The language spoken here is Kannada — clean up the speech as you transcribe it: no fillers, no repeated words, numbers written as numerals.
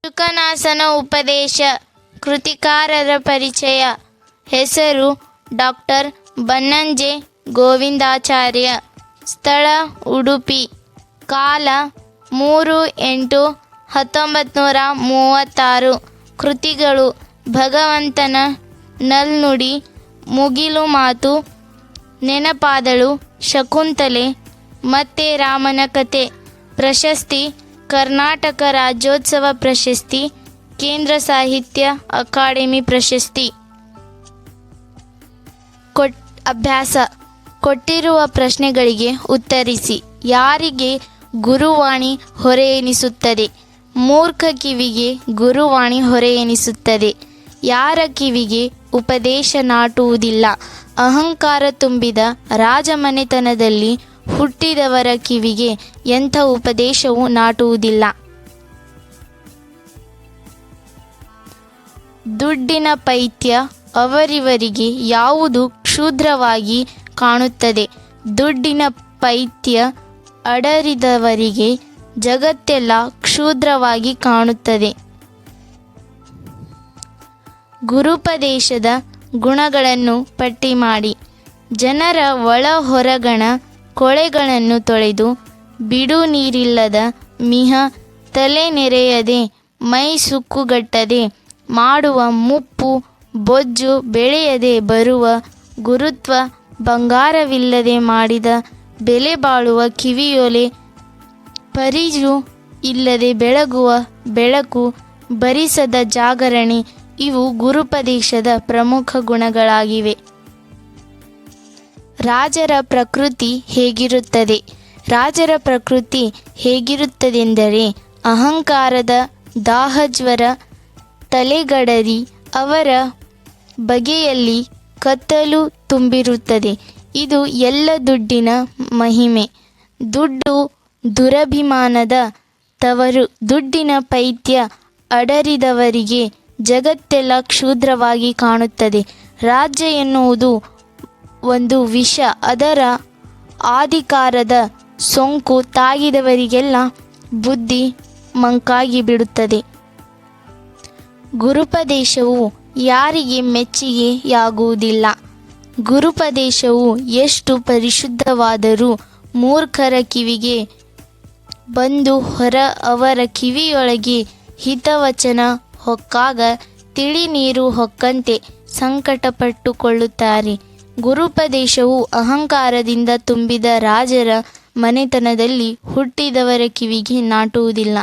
ಶುಕನಾಸನ ಉಪದೇಶ. ಕೃತಿಕಾರರ ಪರಿಚಯ. ಹೆಸರು ಡಾಕ್ಟರ್ ಬನ್ನಂಜೆ ಗೋವಿಂದಾಚಾರ್ಯ. ಸ್ಥಳ ಉಡುಪಿ. ಕಾಲ 3/8/1936. ಕೃತಿಗಳು: ಭಗವಂತನ ನಲ್ನುಡಿ, ಮುಗಿಲು ಮಾತು, ನೆನಪಾದಳು, ಶಕುಂತಲೆ, ಮತ್ತೆ ರಾಮನ ಕತೆ. ಪ್ರಶಸ್ತಿ: ಕರ್ನಾಟಕ ರಾಜ್ಯೋತ್ಸವ ಪ್ರಶಸ್ತಿ, ಕೇಂದ್ರ ಸಾಹಿತ್ಯ ಅಕಾಡೆಮಿ ಪ್ರಶಸ್ತಿ. ಅಭ್ಯಾಸ: ಕೊಟ್ಟಿರುವ ಪ್ರಶ್ನೆಗಳಿಗೆ ಉತ್ತರಿಸಿ. ಯಾರಿಗೆ ಗುರುವಾಣಿ ಹೊರೆ ಎನಿಸುತ್ತದೆ? ಮೂರ್ಖ ಕಿವಿಗೆ ಗುರುವಾಣಿ ಹೊರೆ ಎನಿಸುತ್ತದೆ. ಯಾರ ಕಿವಿಗೆ ಉಪದೇಶ ನಾಟುವುದಿಲ್ಲ? ಅಹಂಕಾರ ತುಂಬಿದ ರಾಜಮನೆತನದಲ್ಲಿ ಹುಟ್ಟಿದವರ ಕಿವಿಗೆ ಎಂಥ ಉಪದೇಶವೂ ನಾಟುವುದಿಲ್ಲ. ದುಡ್ಡಿನ ಪೈತ್ಯ ಅವರಿವರಿಗೆ ಯಾವುದು ಕ್ಷುದ್ರವಾಗಿ ಕಾಣುತ್ತದೆ? ದುಡ್ಡಿನ ಪೈತ್ಯ ಅಡರಿದವರಿಗೆ ಜಗತ್ತೆಲ್ಲ ಕ್ಷುದ್ರವಾಗಿ ಕಾಣುತ್ತದೆ. ಗುರುಪದೇಶದ ಗುಣಗಳನ್ನು ಪಟ್ಟಿ ಮಾಡಿ. ಜನರ ಒಳ ಹೊರಗಣ ಕೊಳೆಗಳನ್ನು ತೊಳೆದು, ಬಿಡು ನೀರಿಲ್ಲದ ಮಿಹ ತಲೆ ನೆರೆಯದೆ, ಮೈ ಸುಕ್ಕುಗಟ್ಟದೆ ಮಾಡುವ ಮುಪ್ಪು, ಬೊಜ್ಜು ಬೆಳೆಯದೆ ಬರುವ ಗುರುತ್ವ, ಬಂಗಾರವಿಲ್ಲದೆ ಮಾಡಿದ ಬೆಲೆ ಬಾಳುವ ಕಿವಿಯೊಲೆ, ಪರಿಜು ಇಲ್ಲದೆ ಬೆಳಗುವ ಬೆಳಕು, ಬರಿಸದ ಜಾಗರಣೆ ಇವು ಗುರುಪದೇಶದ ಪ್ರಮುಖ ಗುಣಗಳಾಗಿವೆ. ರಾಜರ ಪ್ರಕೃತಿ ಹೇಗಿರುತ್ತದೆ? ರಾಜರ ಪ್ರಕೃತಿ ಹೇಗಿರುತ್ತದೆಂದರೆ ಅಹಂಕಾರದ ದಾಹಜ್ವರ ತಲೆಗಡರಿ, ಅವರ ಬಗೆಯಲ್ಲಿ ಕತ್ತಲು ತುಂಬಿರುತ್ತದೆ. ಇದು ಎಲ್ಲ ದುಡ್ಡಿನ ಮಹಿಮೆ. ದುಡ್ಡು ದುರಭಿಮಾನದ ತವರು. ದುಡ್ಡಿನ ಪೈತ್ಯ ಅಡರಿದವರಿಗೆ ಜಗತ್ತೆಲ್ಲ ಕ್ಷುದ್ರವಾಗಿ ಕಾಣುತ್ತದೆ. ರಾಜ್ಯ ಎನ್ನುವುದು ಒಂದು ವಿಷ. ಅದರ ಆಧಿಕಾರದ ಸೋಂಕು ತಾಗಿದವರಿಗೆಲ್ಲ ಬುದ್ಧಿ ಮಂಕಾಗಿ ಬಿಡುತ್ತದೆ. ಗುರುಪದೇಶವು ಯಾರಿಗೆ ಮೆಚ್ಚುಗೆಯಾಗುವುದಿಲ್ಲ? ಗುರುಪದೇಶವು ಎಷ್ಟು ಪರಿಶುದ್ಧವಾದರೂ ಮೂರ್ಖರ ಕಿವಿಗೆ ಬಂದು ಅವರ ಕಿವಿಯೊಳಗೆ ಹಿತವಚನ ಹೊಕ್ಕಾಗ ತಿಳಿ ನೀರು ಹೊಕ್ಕಂತೆ ಸಂಕಟಪಟ್ಟುಕೊಳ್ಳುತ್ತಾರೆ. ಗುರುಪದೇಶವು ಅಹಂಕಾರದಿಂದ ತುಂಬಿದ ರಾಜರ ಮನೆತನದಲ್ಲಿ ಹುಟ್ಟಿದವರ ಕಿವಿಗೆ ನಾಟುವುದಿಲ್ಲ.